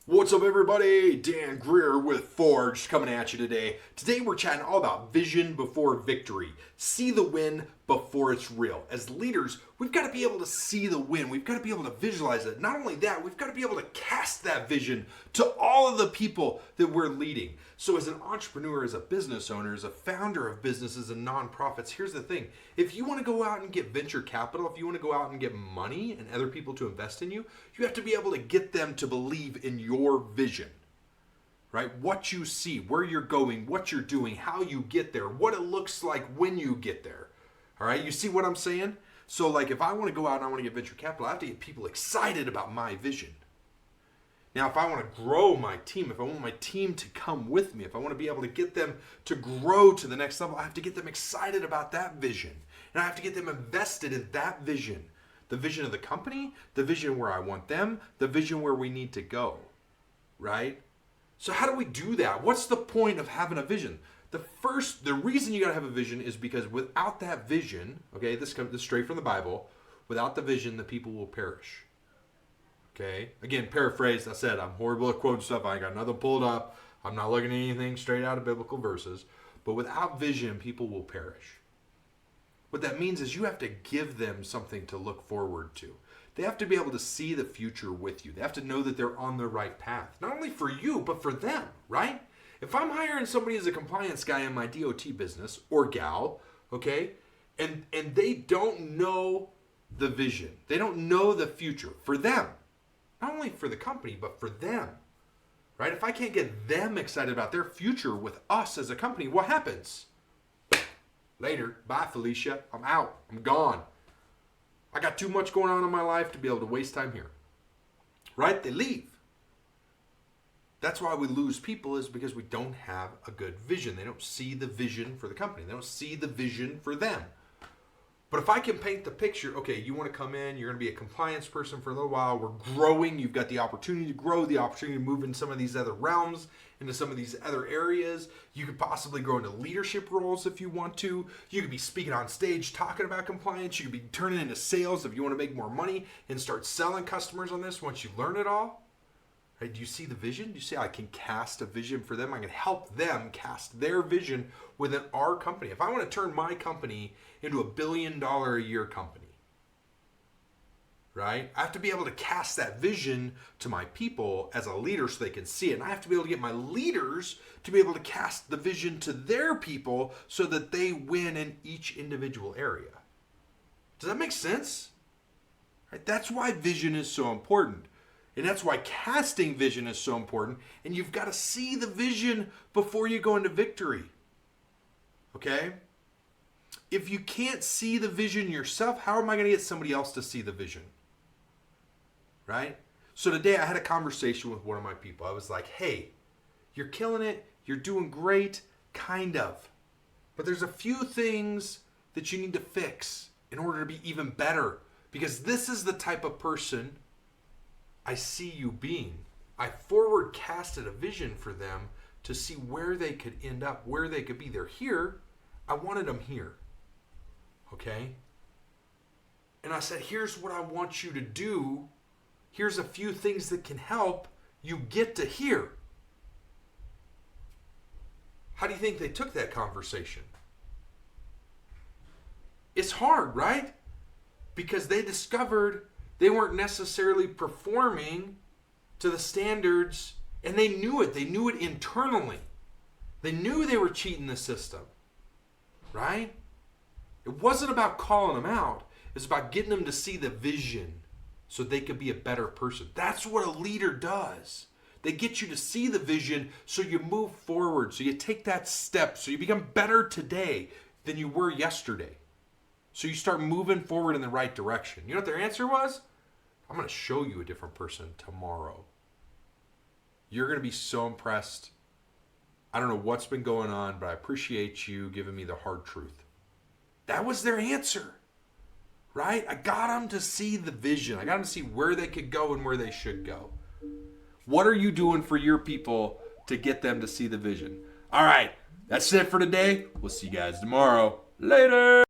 What's up, everybody? Dan Greer with Forge coming at you today. Today we're chatting all about vision before victory. See the win before it's real. As leaders, we've got to be able to see the win. We've got to be able to visualize it. Not only that, we've got to be able to cast that vision to all of the people that we're leading. So as an entrepreneur, as a business owner, as a founder of businesses and nonprofits, here's the thing. If you want to go out and get venture capital, if you want to go out and get money and other people to invest in you, you have to be able to get them to believe in your vision, right? What you see, where you're going, what you're doing, how you get there, what it looks like when you get there. All right, you see what I'm saying? So like if I want to go out and I want to get venture capital, I have to get people excited about my vision. Now, if I want to grow my team, if I want my team to come with me, if I want to be able to get them to grow to the next level, I have to get them excited about that vision. And I have to get them invested in that vision. The vision of the company, the vision where I want them, the vision where we need to go, right? So how do we do that? What's the point of having a vision? The reason you got to have a vision is because without that vision, okay, this comes straight from the Bible, without the vision, the people will perish. Okay, again, paraphrased, I said I'm horrible at quoting stuff. I ain't got nothing pulled up. I'm not looking at anything straight out of biblical verses. But without vision, people will perish. What that means is you have to give them something to look forward to. They have to be able to see the future with you. They have to know that they're on the right path. Not only for you, but for them, right? If I'm hiring somebody as a compliance guy in my DOT business, or gal, okay, and they don't know the vision. They don't know the future for them. Not only for the company, but for them, right? If I can't get them excited about their future with us as a company, what happens? Later, bye Felicia, I'm out, I'm gone. I got too much going on in my life to be able to waste time here, right? They leave. That's why we lose people, is because we don't have a good vision. They don't see the vision for the company. They don't see the vision for them. But if I can paint the picture, okay, you want to come in, you're going to be a compliance person for a little while, we're growing, you've got the opportunity to grow, the opportunity to move in some of these other realms, into some of these other areas. You could possibly grow into leadership roles if you want to. You could be speaking on stage talking about compliance. You could be turning into sales if you want to make more money and start selling customers on this once you learn it all. Right? Do you see the vision? Do you see I can cast a vision for them? I can help them cast their vision within our company. If I want to turn my company into $1 billion a year company, right? I have to be able to cast that vision to my people as a leader so they can see it. And I have to be able to get my leaders to be able to cast the vision to their people so that they win in each individual area. Does that make sense? Right? That's why vision is so important. And that's why casting vision is so important. And you've got to see the vision before you go into victory. Okay? If you can't see the vision yourself, how am I going to get somebody else to see the vision? Right? So today I had a conversation with one of my people. I was like, hey, you're killing it. You're doing great. Kind of. But there's a few things that you need to fix in order to be even better. Because this is the type of person I see you being. I forward casted a vision for them to see where they could end up, where they could be. They're here. I wanted them here. Okay? And I said, here's what I want you to do. Here's a few things that can help you get to here. How do you think they took that conversation? It's hard, right? Because they discovered they weren't necessarily performing to the standards, and they knew it. They knew it internally. They knew they were cheating the system, right? It wasn't about calling them out. It was about getting them to see the vision so they could be a better person. That's what a leader does. They get you to see the vision so you move forward, so you take that step, so you become better today than you were yesterday. So you start moving forward in the right direction. You know what their answer was? I'm going to show you a different person tomorrow. You're going to be so impressed. I don't know what's been going on, but I appreciate you giving me the hard truth. That was their answer, right? I got them to see the vision. I got them to see where they could go and where they should go. What are you doing for your people to get them to see the vision? All right, that's it for today. We'll see you guys tomorrow. Later.